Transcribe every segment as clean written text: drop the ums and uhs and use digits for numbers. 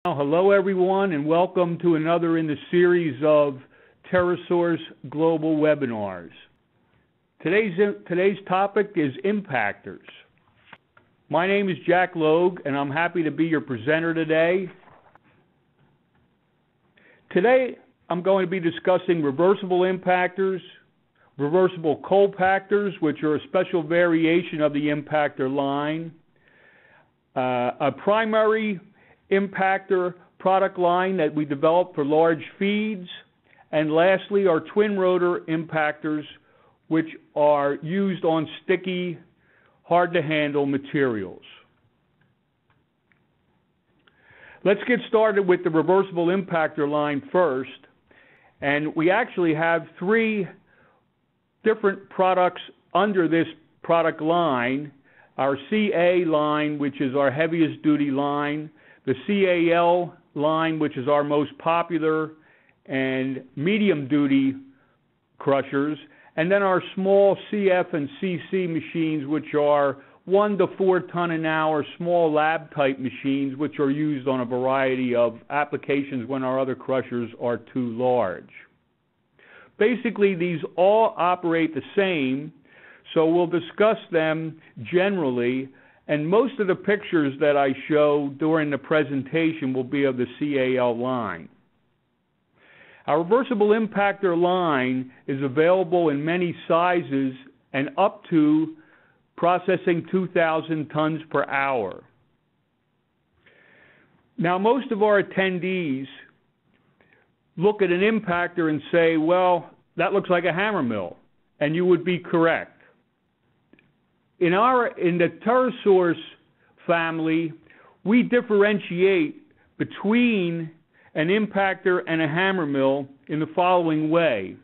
Hello everyone, and welcome to another in the series of TerraSource Global Webinars. Today's topic is Impactors. My name is Jack Logue, and I'm happy to be your presenter today. Today, I'm going to be discussing reversible impactors, reversible Coalpactors, which are a special variation of the impactor line, a primary impactor product line that we developed for large feeds, and lastly our twin rotor impactors, which are used on sticky, hard to handle materials. Let's get started with the reversible impactor line first, and we actually have three different products under this product line. Our CA line, which is our heaviest duty line, the CAL line, which is our most popular and medium duty crushers, and then our small CF and CC machines, which are 1 to 4 ton an hour small lab type machines, which are used on a variety of applications when our other crushers are too large. Basically, these all operate the same, so we'll discuss them generally. And most of the pictures that I show during the presentation will be of the CAL line. Our reversible impactor line is available in many sizes and up to processing 2,000 tons per hour. Now, most of our attendees look at an impactor and say, well, that looks like a hammermill, and you would be correct. In the TerraSource family, we differentiate between an impactor and a hammermill in the following way.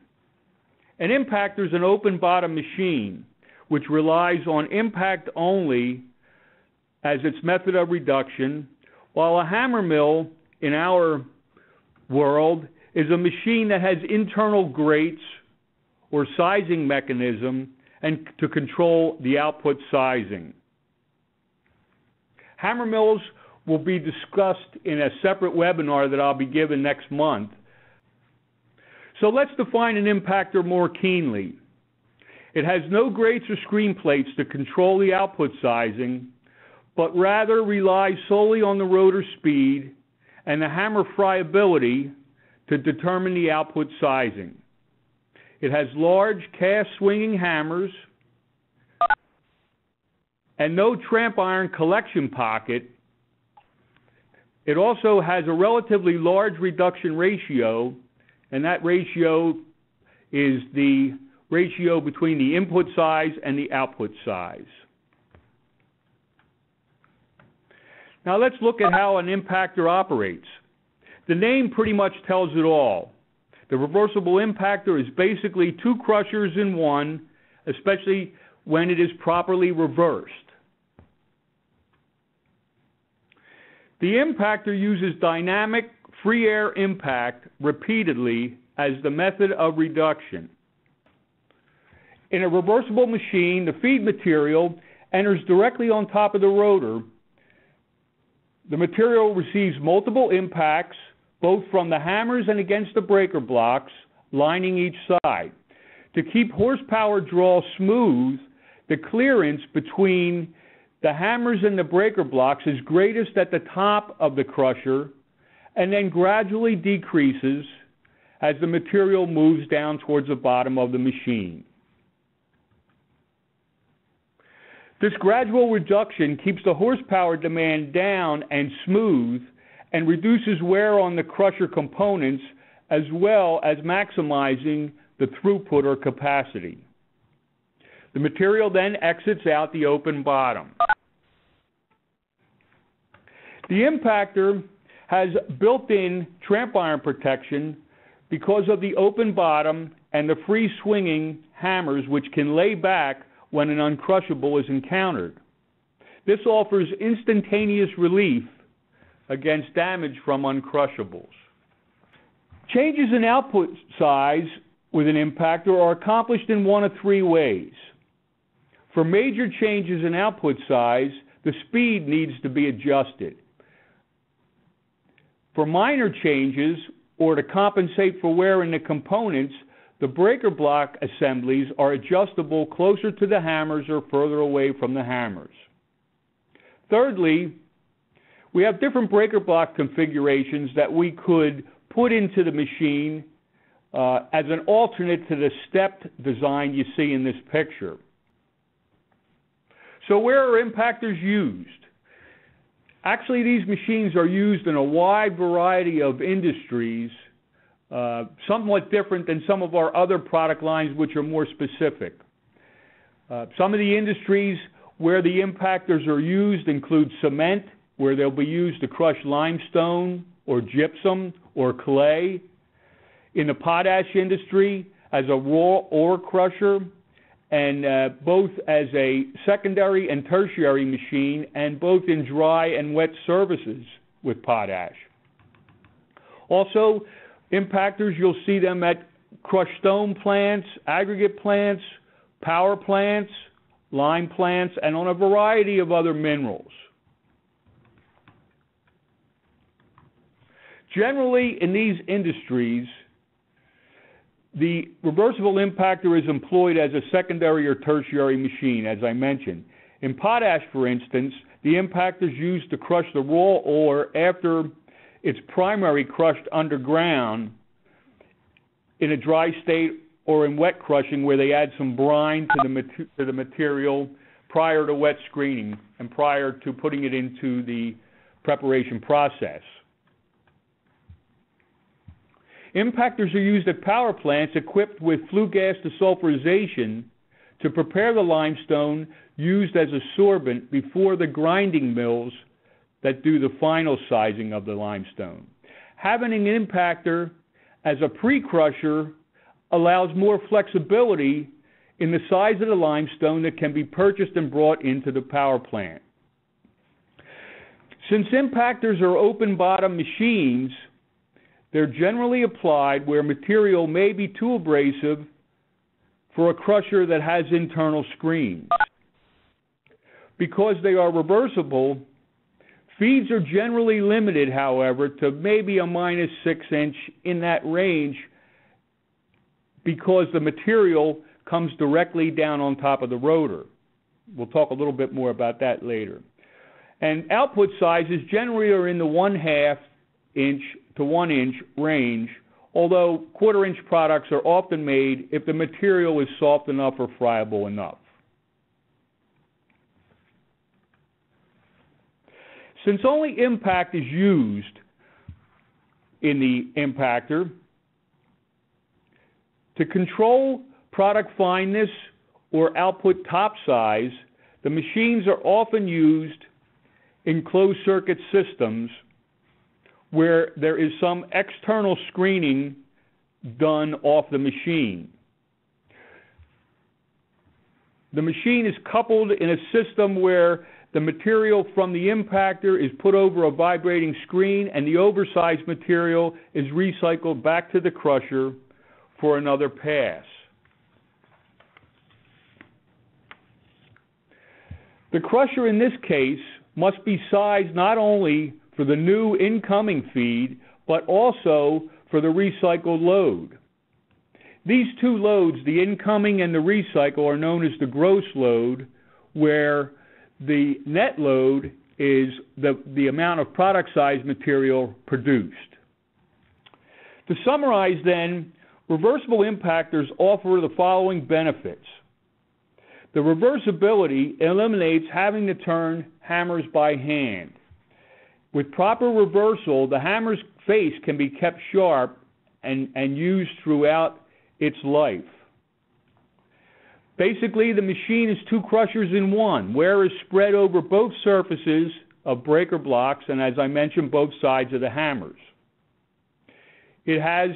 An impactor is an open bottom machine which relies on impact only as its method of reduction, while a hammermill in our world is a machine that has internal grates or sizing mechanism and to control the output sizing. Hammermills will be discussed in a separate webinar that I'll be giving next month. So let's define an impactor more keenly. It has no grates or screen plates to control the output sizing, but rather relies solely on the rotor speed and the hammer friability to determine the output sizing. It has large cast swinging hammers and no tramp iron collection pocket. It also has a relatively large reduction ratio, and that ratio is the ratio between the input size and the output size. Now let's look at how an impactor operates. The name pretty much tells it all. The reversible impactor is basically two crushers in one, especially when it is properly reversed. The impactor uses dynamic free air impact repeatedly as the method of reduction. In a reversible machine, the feed material enters directly on top of the rotor. The material receives multiple impacts, both from the hammers and against the breaker blocks, lining each side. To keep horsepower draw smooth, the clearance between the hammers and the breaker blocks is greatest at the top of the crusher and then gradually decreases as the material moves down towards the bottom of the machine. This gradual reduction keeps the horsepower demand down and smooth and reduces wear on the crusher components, as well as maximizing the throughput or capacity. The material then exits out the open bottom. The impactor has built-in tramp iron protection because of the open bottom and the free swinging hammers, which can lay back when an uncrushable is encountered. This offers instantaneous relief against damage from uncrushables. Changes in output size with an impactor are accomplished in one of three ways. For major changes in output size, the speed needs to be adjusted. For minor changes or to compensate for wear in the components, the breaker block assemblies are adjustable closer to the hammers or further away from the hammers. Thirdly, we have different breaker block configurations that we could put into the machine as an alternate to the stepped design you see in this picture. So where are impactors used? Actually, these machines are used in a wide variety of industries, somewhat different than some of our other product lines which are more specific. Some of the industries where the impactors are used include cement, where they'll be used to crush limestone or gypsum or clay. In the potash industry, as a raw ore crusher, and both as a secondary and tertiary machine, and both in dry and wet services with potash. Also, impactors, you'll see them at crushed stone plants, aggregate plants, power plants, lime plants, and on a variety of other minerals. Generally, in these industries, the reversible impactor is employed as a secondary or tertiary machine, as I mentioned. In potash, for instance, the impactor is used to crush the raw ore after it's primary crushed underground in a dry state or in wet crushing where they add some brine to the material prior to wet screening and prior to putting it into the preparation process. Impactors are used at power plants equipped with flue gas desulfurization to prepare the limestone used as a sorbent before the grinding mills that do the final sizing of the limestone. Having an impactor as a pre-crusher allows more flexibility in the size of the limestone that can be purchased and brought into the power plant. Since impactors are open bottom machines, they're generally applied where material may be too abrasive for a crusher that has internal screens. Because they are reversible, feeds are generally limited, however, to maybe a -6 inch in that range because the material comes directly down on top of the rotor. We'll talk a little bit more about that later. And output sizes generally are in the 1/2 inch to 1 inch range, although 1/4 inch products are often made if the material is soft enough or friable enough. Since only impact is used in the impactor, to control product fineness or output top size, the machines are often used in closed circuit systems where there is some external screening done off the machine. The machine is coupled in a system where the material from the impactor is put over a vibrating screen and the oversized material is recycled back to the crusher for another pass. The crusher in this case must be sized not only for the new incoming feed, but also for the recycled load. These two loads, the incoming and the recycle, are known as the gross load, where the net load is the amount of product size material produced. To summarize then, reversible impactors offer the following benefits. The reversibility eliminates having to turn hammers by hand. With proper reversal, the hammer's face can be kept sharp and used throughout its life. Basically, the machine is 2 crushers in one. Wear is spread over both surfaces of breaker blocks and, as I mentioned, both sides of the hammers. It has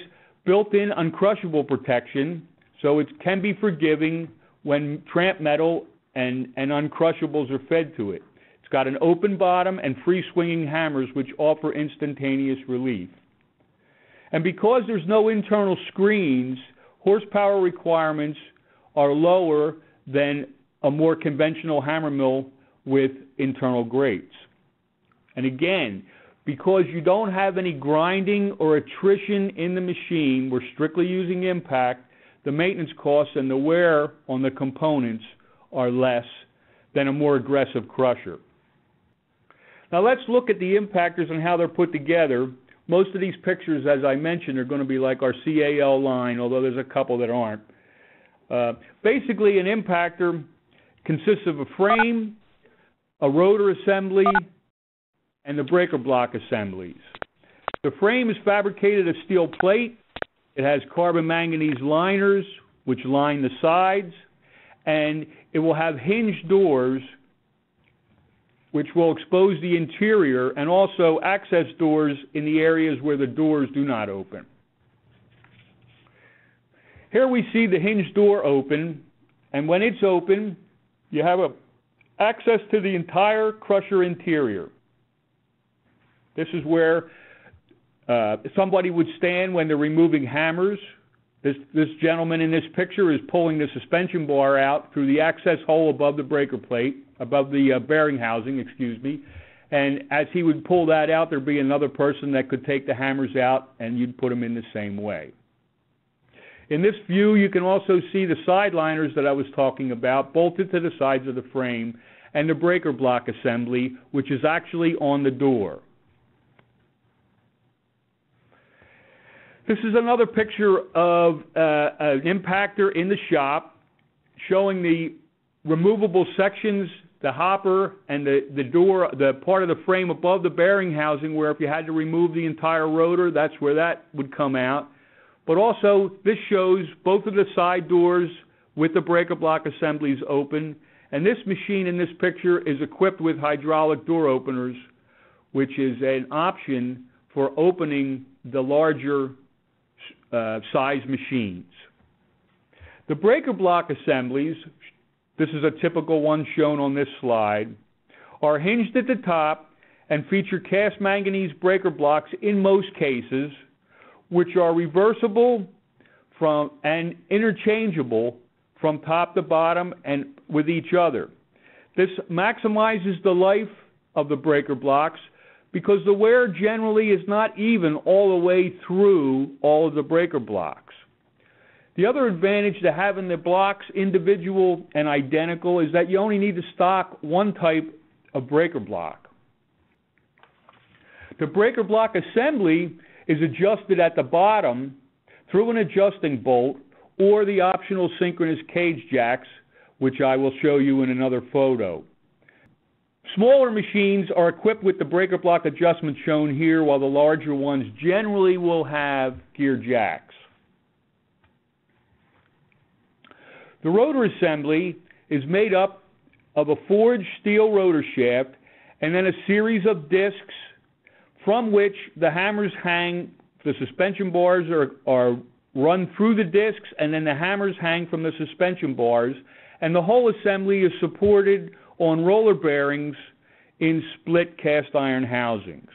built-in uncrushable protection, so it can be forgiving when tramp metal and uncrushables are fed to it. It's got an open bottom and free-swinging hammers which offer instantaneous relief. And because there's no internal screens, horsepower requirements are lower than a more conventional hammer mill with internal grates. And again, because you don't have any grinding or attrition in the machine, we're strictly using impact, the maintenance costs and the wear on the components are less than a more aggressive crusher. Now let's look at the impactors and how they're put together. Most of these pictures, as I mentioned, are going to be like our CAL line, although there's a couple that aren't. Basically, an impactor consists of a frame, a rotor assembly, and the breaker block assemblies. The frame is fabricated of steel plate. It has carbon manganese liners, which line the sides, and it will have hinged doors, which will expose the interior, and also access doors in the areas where the doors do not open. Here we see the hinge door open, and when it's open, you have access to the entire crusher interior. This is where somebody would stand when they're removing hammers. This gentleman in this picture is pulling the suspension bar out through the access hole above the breaker plate, above the bearing housing, excuse me. And as he would pull that out, there'd be another person that could take the hammers out, and you'd put them in the same way. In this view, you can also see the side liners that I was talking about, bolted to the sides of the frame, and the breaker block assembly, which is actually on the door. This is another picture of an impactor in the shop showing the removable sections, the hopper and the door, the part of the frame above the bearing housing where if you had to remove the entire rotor, that's where that would come out. But also this shows both of the side doors with the breaker block assemblies open, and this machine in this picture is equipped with hydraulic door openers, which is an option for opening the larger size machines. The breaker block assemblies, this is a typical one shown on this slide, are hinged at the top and feature cast manganese breaker blocks in most cases, which are reversible and interchangeable from top to bottom and with each other. This maximizes the life of the breaker blocks because the wear generally is not even all the way through all of the breaker blocks. The other advantage to having the blocks individual and identical is that you only need to stock one type of breaker block. The breaker block assembly is adjusted at the bottom through an adjusting bolt or the optional synchronous cage jacks, which I will show you in another photo. Smaller machines are equipped with the breaker block adjustment shown here, while the larger ones generally will have gear jacks. The rotor assembly is made up of a forged steel rotor shaft and then a series of discs from which the hammers hang. The suspension bars are run through the discs, and then the hammers hang from the suspension bars, and the whole assembly is supported on roller bearings in split cast iron housings.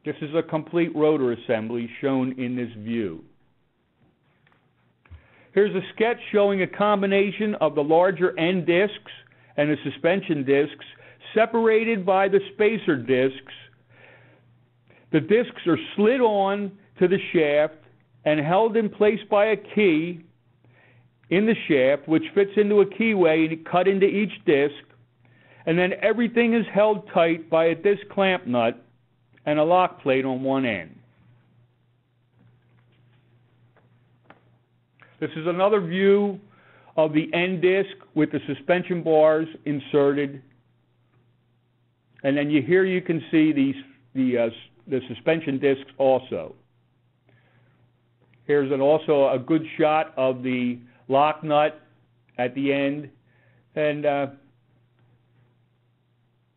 This is a complete rotor assembly shown in this view. Here's a sketch showing a combination of the larger end discs and the suspension discs separated by the spacer discs. The discs are slid on to the shaft and held in place by a key in the shaft, which fits into a keyway cut into each disc, and then everything is held tight by a disc clamp nut and a lock plate on one end. This is another view of the end disc with the suspension bars inserted, and then here you can see the suspension discs also. Here's also a good shot of the lock nut at the end, and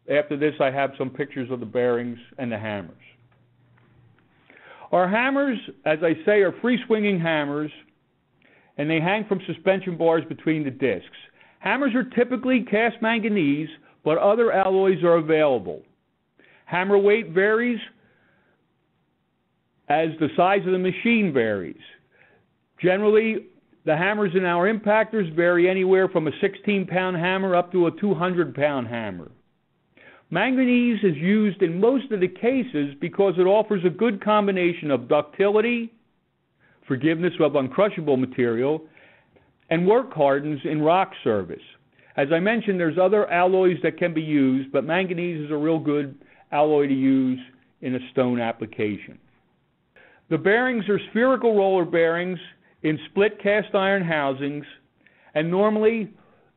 after this I have some pictures of the bearings and the hammers. Our hammers, as I say, are free swinging hammers, and they hang from suspension bars between the discs. Hammers are typically cast manganese, but other alloys are available. Hammer weight varies as the size of the machine varies. Generally, the hammers in our impactors vary anywhere from a 16-pound hammer up to a 200-pound hammer. Manganese is used in most of the cases because it offers a good combination of ductility, forgiveness of uncrushable material, and work hardens in rock service. As I mentioned, there's other alloys that can be used, but manganese is a real good alloy to use in a stone application. The bearings are spherical roller bearings in split cast iron housings, and normally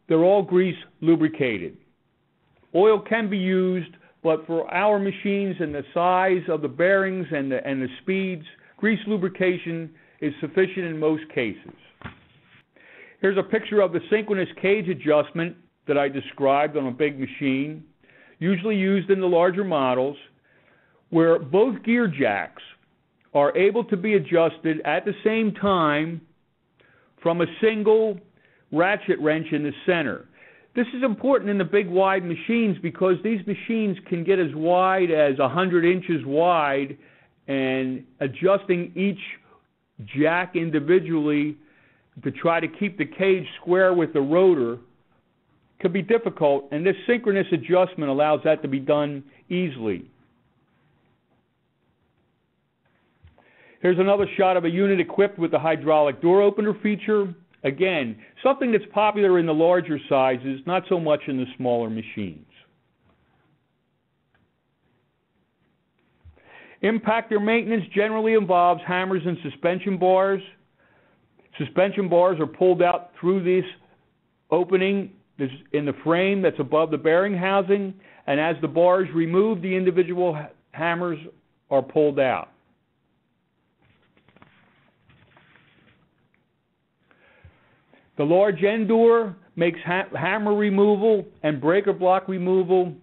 they're all grease lubricated. Oil can be used, but for our machines and the size of the bearings and the speeds, grease lubrication is sufficient in most cases. Here's a picture of the synchronous cage adjustment that I described on a big machine, usually used in the larger models, where both gear jacks are able to be adjusted at the same time from a single ratchet wrench in the center. This is important in the big wide machines because these machines can get as wide as 100 inches wide, and adjusting each jack individually to try to keep the cage square with the rotor could be difficult, and this synchronous adjustment allows that to be done easily. Here's another shot of a unit equipped with the hydraulic door opener feature. Again, something that's popular in the larger sizes, not so much in the smaller machines. Impactor maintenance generally involves hammers and suspension bars. Suspension bars are pulled out through this opening in the frame that's above the bearing housing, and as the bars remove, the individual hammers are pulled out. The large end door makes hammer removal and breaker block removal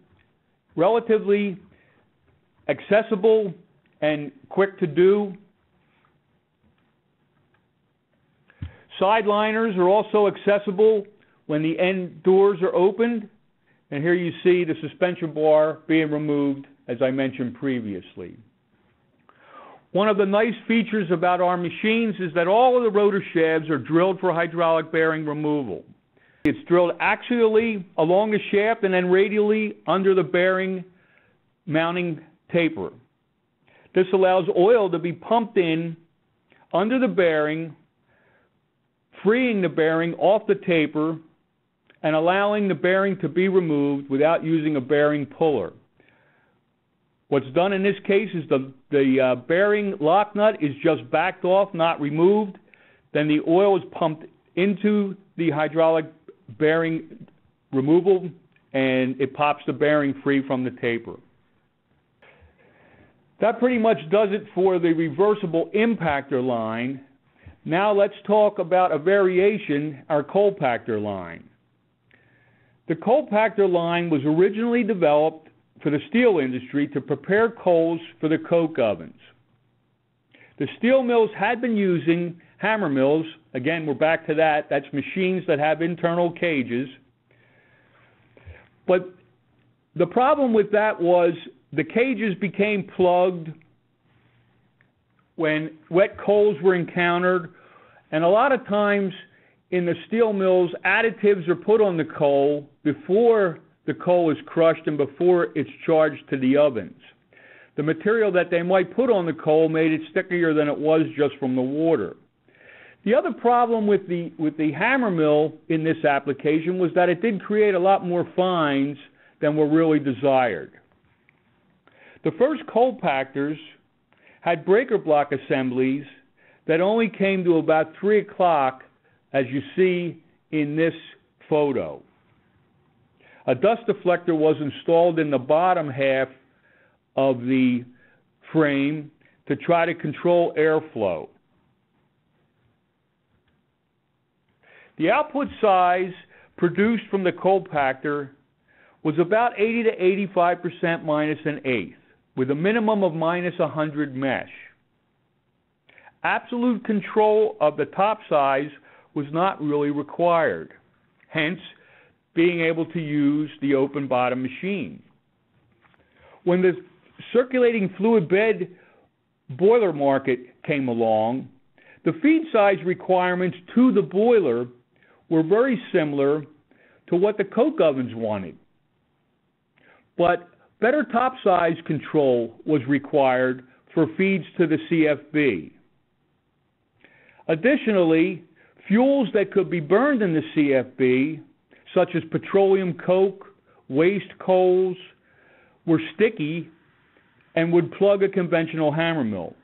relatively accessible and quick to do. Side liners are also accessible when the end doors are opened. And here you see the suspension bar being removed, as I mentioned previously. One of the nice features about our machines is that all of the rotor shafts are drilled for hydraulic bearing removal. It's drilled axially along the shaft and then radially under the bearing mounting taper. This allows oil to be pumped in under the bearing, freeing the bearing off the taper and allowing the bearing to be removed without using a bearing puller. What's done in this case is the bearing lock nut is just backed off, not removed. Then the oil is pumped into the hydraulic bearing removal, and it pops the bearing free from the taper. That pretty much does it for the reversible impactor line. Now let's talk about a variation, our Coalpactor line. The Coalpactor line was originally developed for the steel industry to prepare coals for the coke ovens. The steel mills had been using hammer mills. Again, we're back to that. That's machines that have internal cages. But the problem with that was the cages became plugged when wet coals were encountered, and a lot of times in the steel mills, additives are put on the coal before the coal is crushed and before it's charged to the ovens. The material that they might put on the coal made it stickier than it was just from the water. The other problem with the hammer mill in this application was that it did create a lot more fines than were really desired. The first Coalpactors had breaker block assemblies that only came to about 3 o'clock, as you see in this photo. A dust deflector was installed in the bottom half of the frame to try to control airflow. The output size produced from the Coalpactor was about 80 to 85% minus an eighth, with a minimum of minus 100 mesh. Absolute control of the top size was not really required, hence being able to use the open bottom machine. When the circulating fluid bed boiler market came along, the feed size requirements to the boiler were very similar to what the coke ovens wanted. But Better top size control was required for feeds to the CFB. Additionally, fuels that could be burned in the CFB, such as petroleum coke, waste coals, were sticky and would plug a conventional hammer mill.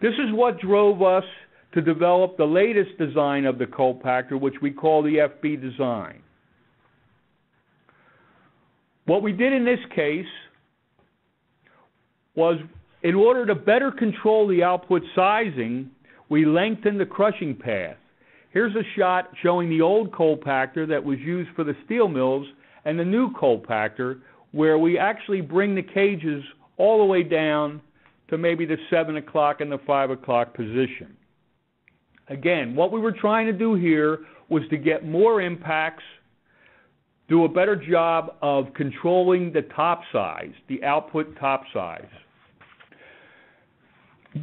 This is what drove us to develop the latest design of the Coalpactor, which we call the FB design. What we did in this case was, in order to better control the output sizing, we lengthened the crushing path. Here's a shot showing the old Coalpactor that was used for the steel mills and the new Coalpactor, where we actually bring the cages all the way down to maybe the 7 o'clock and the 5 o'clock position. Again, what we were trying to do here was to get more impacts, do a better job of controlling the top size, the output top size.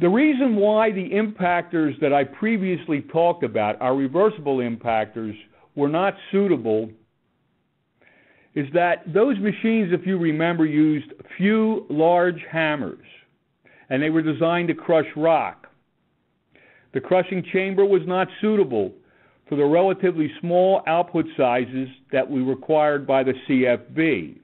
The reason why the impactors that I previously talked about, our reversible impactors, were not suitable is that those machines, if you remember, used few large hammers, and they were designed to crush rock. The crushing chamber was not suitable for the relatively small output sizes that we required by the CFB.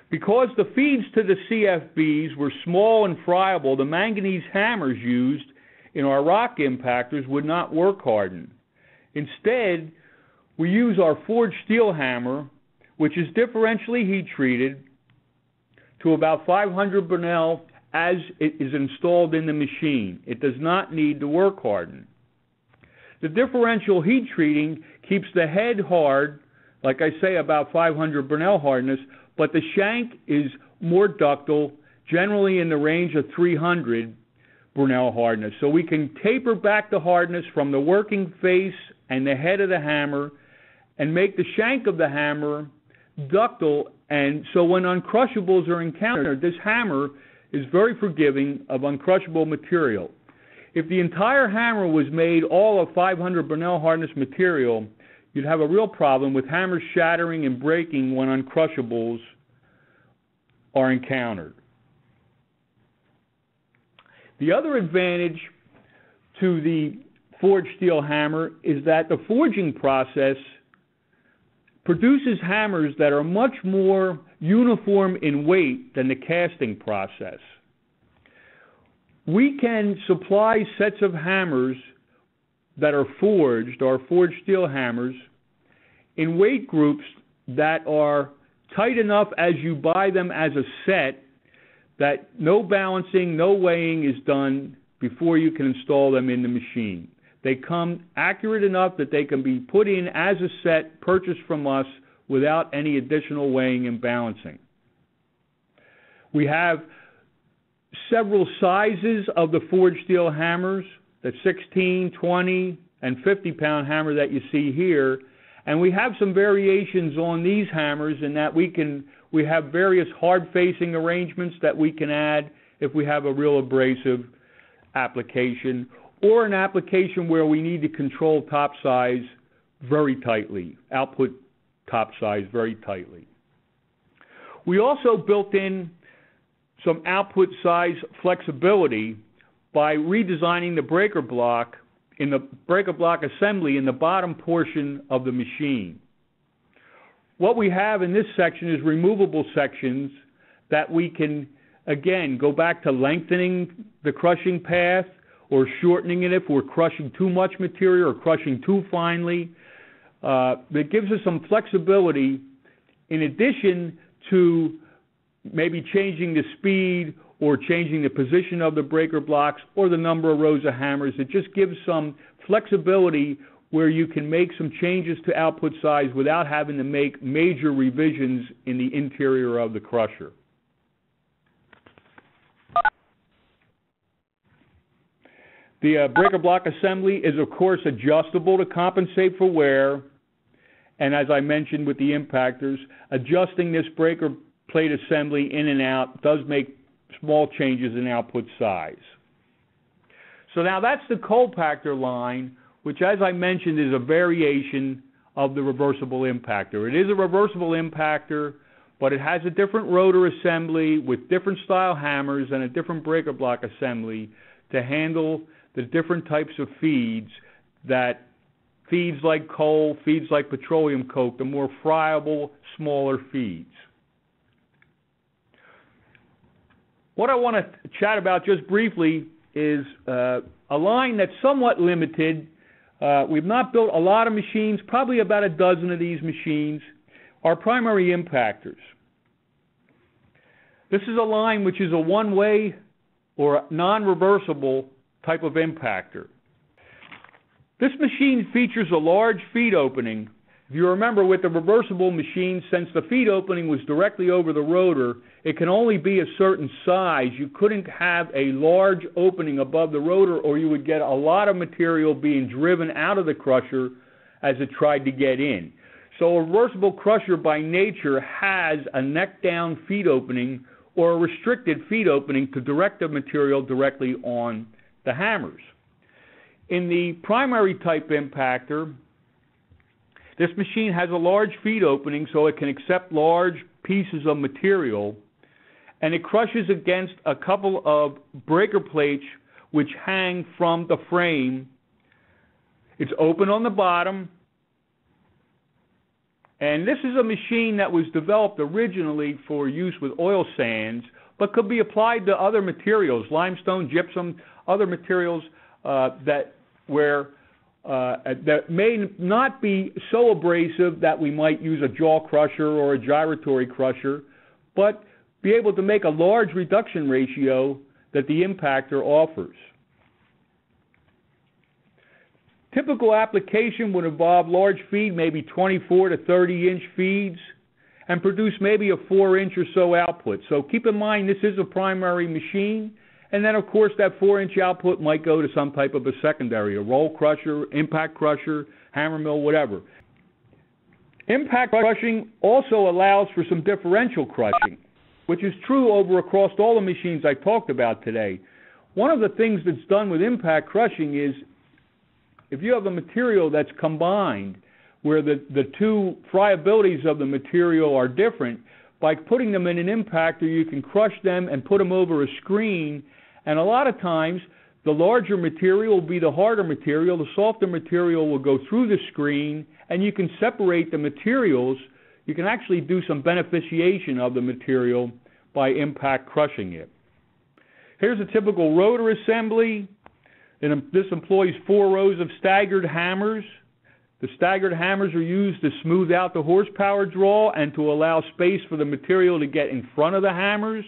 Because the feeds to the CFBs were small and friable, the manganese hammers used in our rock impactors would not work harden. Instead, we use our forged steel hammer, which is differentially heat treated to about 500 Bernal as it is installed in the machine. It does not need to work harden. The differential heat treating keeps the head hard, like I say, about 500 Bernal hardness, but the shank is more ductile, generally in the range of 300 Bernal hardness. So we can taper back the hardness from the working face and the head of the hammer and make the shank of the hammer ductile, and so when uncrushables are encountered, this hammer is very forgiving of uncrushable material. If the entire hammer was made all of 500 Bernal hardness material, you'd have a real problem with hammers shattering and breaking when uncrushables are encountered. The other advantage to the forged steel hammer is that the forging process produces hammers that are much more uniform in weight than the casting process. We can supply sets of hammers that are forged, or forged steel hammers, in weight groups that are tight enough as you buy them as a set that no balancing, no weighing is done before you can install them in the machine. They come accurate enough that they can be put in as a set purchased from us without any additional weighing and balancing. We have several sizes of the forged steel hammers, the 16, 20, and 50-pound hammer that you see here, and we have some variations on these hammers in that we have various hard-facing arrangements that we can add if we have a real abrasive application, or an application where we need to control top size very tightly, output top size very tightly. We also built in some output size flexibility by redesigning the breaker block in the breaker block assembly in the bottom portion of the machine. What we have in this section is removable sections that we can, again, go back to lengthening the crushing path or shortening it if we're crushing too much material or crushing too finely. That gives us some flexibility in addition to maybe changing the speed or changing the position of the breaker blocks or the number of rows of hammers. It just gives some flexibility where you can make some changes to output size without having to make major revisions in the interior of the crusher. The breaker block assembly is, of course, adjustable to compensate for wear. And as I mentioned with the impactors, adjusting this breaker plate assembly in and out does make small changes in output size. So now that's the Coalpactor line, which, as I mentioned, is a variation of the reversible impactor. It is a reversible impactor, but it has a different rotor assembly with different style hammers and a different breaker block assembly to handle the different types of feeds, that feeds like coal, feeds like petroleum coke, the more friable, smaller feeds. What I want to chat about just briefly is a line that's somewhat limited. We've not built a lot of machines, probably about a dozen of these machines, are primary impactors. This is a line which is a one-way or non-reversible type of impactor. This machine features a large feed opening. If you remember, with the reversible machine, since the feed opening was directly over the rotor, it can only be a certain size. You couldn't have a large opening above the rotor, or you would get a lot of material being driven out of the crusher as it tried to get in. So a reversible crusher by nature has a neck-down feed opening or a restricted feed opening to direct the material directly on the hammers. In the primary type impactor, this machine has a large feed opening so it can accept large pieces of material, and it crushes against a couple of breaker plates which hang from the frame. It's open on the bottom, and this is a machine that was developed originally for use with oil sands, but could be applied to other materials, limestone, gypsum, other materials that may not be so abrasive that we might use a jaw crusher or a gyratory crusher, but be able to make a large reduction ratio that the impactor offers. Typical application would involve large feed, maybe 24 to 30 inch feeds, and produce maybe a 4-inch or so output. So keep in mind this is a primary machine, and then of course that 4-inch output might go to some type of a secondary, a roll crusher, impact crusher, hammermill, whatever. Impact crushing also allows for some differential crushing, which is true over across all the machines I talked about today. One of the things that's done with impact crushing is if you have a material that's combined where the two friabilities of the material are different, by putting them in an impactor you can crush them and put them over a screen, and a lot of times the larger material will be the harder material, the softer material will go through the screen, and you can separate the materials. You can actually do some beneficiation of the material by impact crushing it. Here's a typical rotor assembly. And this employs 4 rows of staggered hammers. The staggered hammers are used to smooth out the horsepower draw and to allow space for the material to get in front of the hammers.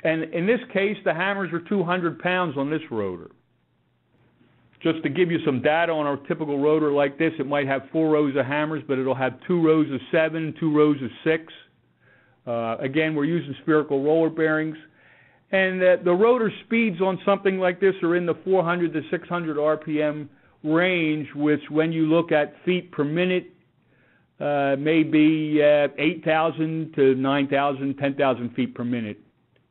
And in this case, the hammers are 200 pounds on this rotor. Just to give you some data on our typical rotor like this, it might have 4 rows of hammers, but it'll have 2 rows of 7, 2 rows of 6. Again, we're using spherical roller bearings. And the rotor speeds on something like this are in the 400 to 600 RPM range, which when you look at feet per minute, maybe 8,000 to 9,000, 10,000 feet per minute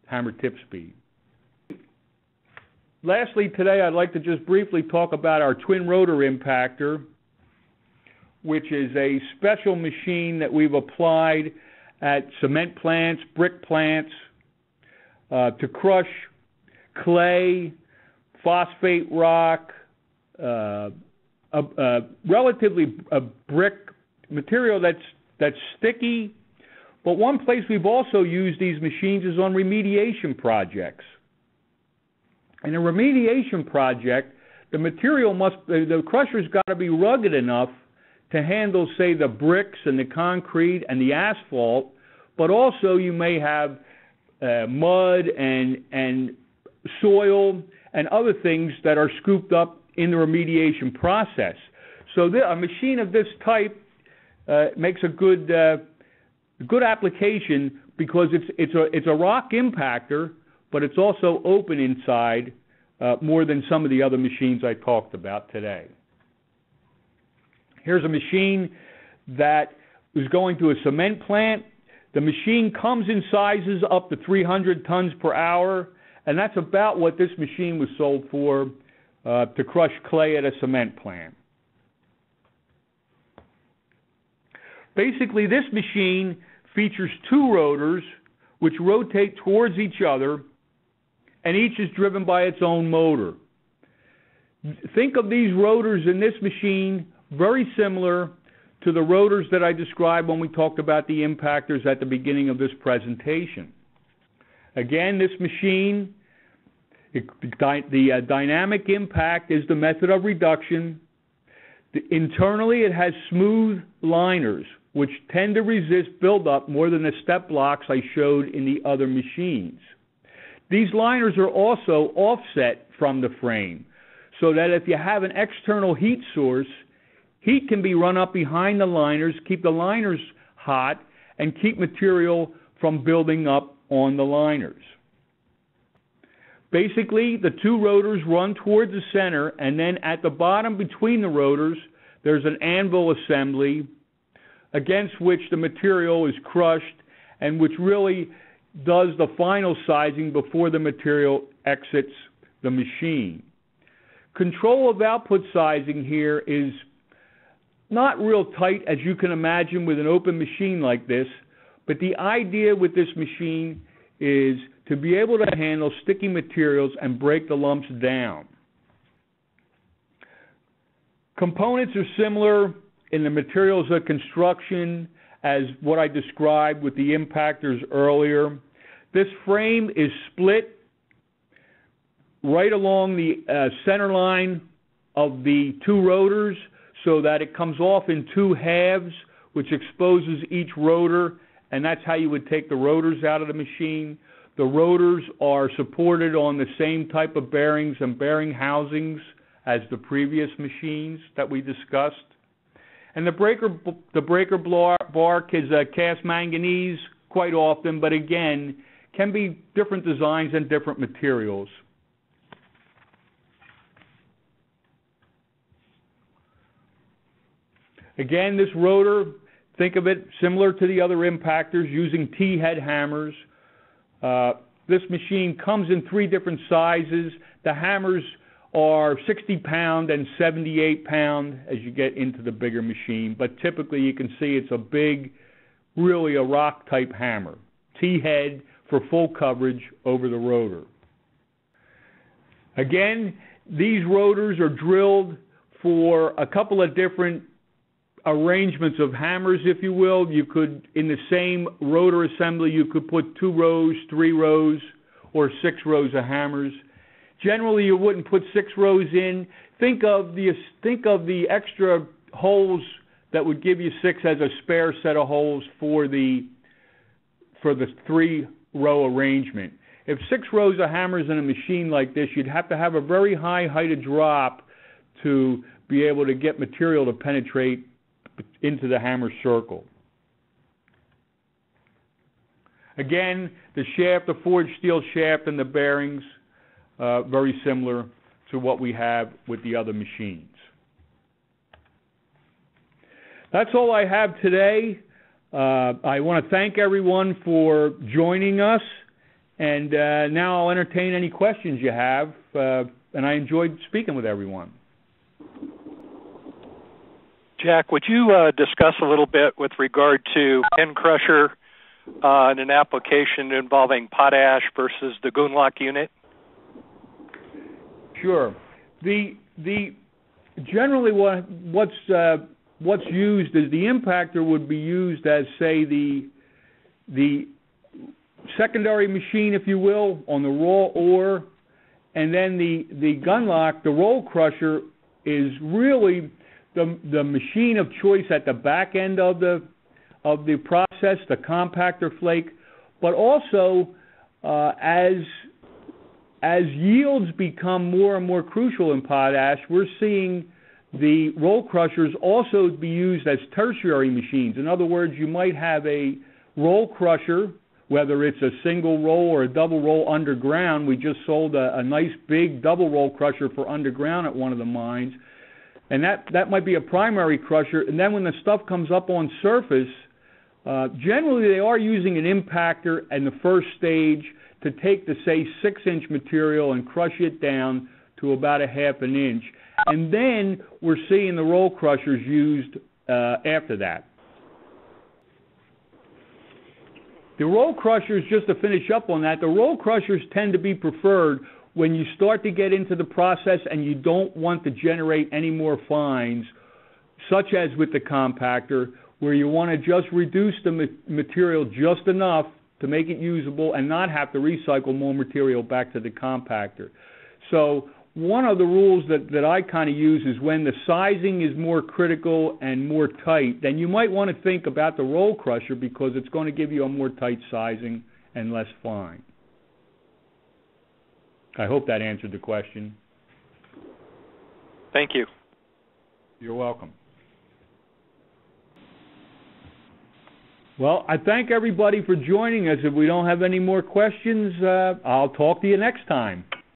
hammer tip speed. Lastly, today I'd like to just briefly talk about our twin rotor impactor, which is a special machine that we've applied at cement plants, brick plants, to crush clay, phosphate rock, relatively a brick material that's sticky. But one place we've also used these machines is on remediation projects. In a remediation project, the material the crusher's got to be rugged enough to handle, say, the bricks and the concrete and the asphalt, but also you may have mud and soil and other things that are scooped up in the remediation process. So a machine of this type makes a good application because it's a rock impactor, but it's also open inside more than some of the other machines I talked about today. Here's a machine that is going to a cement plant. The machine comes in sizes up to 300 tons per hour, and that's about what this machine was sold for to crush clay at a cement plant. Basically, this machine features two rotors which rotate towards each other, and each is driven by its own motor. Think of these rotors in this machine very similar to the rotors that I described when we talked about the impactors at the beginning of this presentation. Again, this machine, the dynamic impact is the method of reduction. Internally, it has smooth liners, which tend to resist buildup more than the step blocks I showed in the other machines. These liners are also offset from the frame, so that if you have an external heat source, heat can be run up behind the liners, keep the liners hot, and keep material from building up on the liners. Basically, the two rotors run towards the center, and then at the bottom between the rotors, there's an anvil assembly against which the material is crushed and which really does the final sizing before the material exits the machine. Control of output sizing here is not real tight, as you can imagine, with an open machine like this, but the idea with this machine is to be able to handle sticky materials and break the lumps down. Components are similar in the materials of construction as what I described with the impactors earlier. This frame is split right along the center line of the two rotors so that it comes off in two halves, which exposes each rotor, and that's how you would take the rotors out of the machine. The rotors are supported on the same type of bearings and bearing housings as the previous machines that we discussed. And the breaker bark is cast manganese quite often, but again, can be different designs and different materials. Again, this rotor, think of it similar to the other impactors using T-head hammers. This machine comes in three different sizes. The hammers are 60-pound and 78-pound as you get into the bigger machine, but typically you can see it's a big, really a rock-type hammer. T-head for full coverage over the rotor. Again, these rotors are drilled for a couple of different arrangements of hammers, if you will. You could, in the same rotor assembly, you could put 2 rows, 3 rows, or 6 rows of hammers. Generally, you wouldn't put 6 rows in. Think of the extra holes that would give you 6 as a spare set of holes for the 3-row arrangement. If 6 rows of hammers in a machine like this, you'd have to have a very high height of drop to be able to get material to penetrate into the hammer circle. Again, the shaft, the forged steel shaft, and the bearings, very similar to what we have with the other machines. That's all I have today. I want to thank everyone for joining us, and now I'll entertain any questions you have, and I enjoyed speaking with everyone. Jack, would you discuss a little bit with regard to pin crusher in an application involving potash versus the Gunlock unit? Sure. Generally what's used is the impactor would be used as, say, the secondary machine, if you will, on the raw ore, and then the Gunlock, the roll crusher, is really the machine of choice at the back end of the process, the compactor flake. But also, as yields become more and more crucial in potash, we're seeing the roll crushers also be used as tertiary machines. In other words, you might have a roll crusher, whether it's a single roll or a double roll underground. We just sold a nice big double roll crusher for underground at one of the mines. And that might be a primary crusher. And then when the stuff comes up on surface, generally they are using an impactor in the first stage to take the, say, 6-inch material and crush it down to about a ½ an inch. And then we're seeing the roll crushers used after that. The roll crushers, just to finish up on that, the roll crushers tend to be preferred when you start to get into the process and you don't want to generate any more fines, such as with the compactor, where you want to just reduce the material just enough to make it usable and not have to recycle more material back to the compactor. So one of the rules that I kind of use is when the sizing is more critical and more tight, then you might want to think about the roll crusher because it's going to give you a more tight sizing and less fine. I hope that answered the question. Thank you. You're welcome. Well, I thank everybody for joining us. If we don't have any more questions, I'll talk to you next time.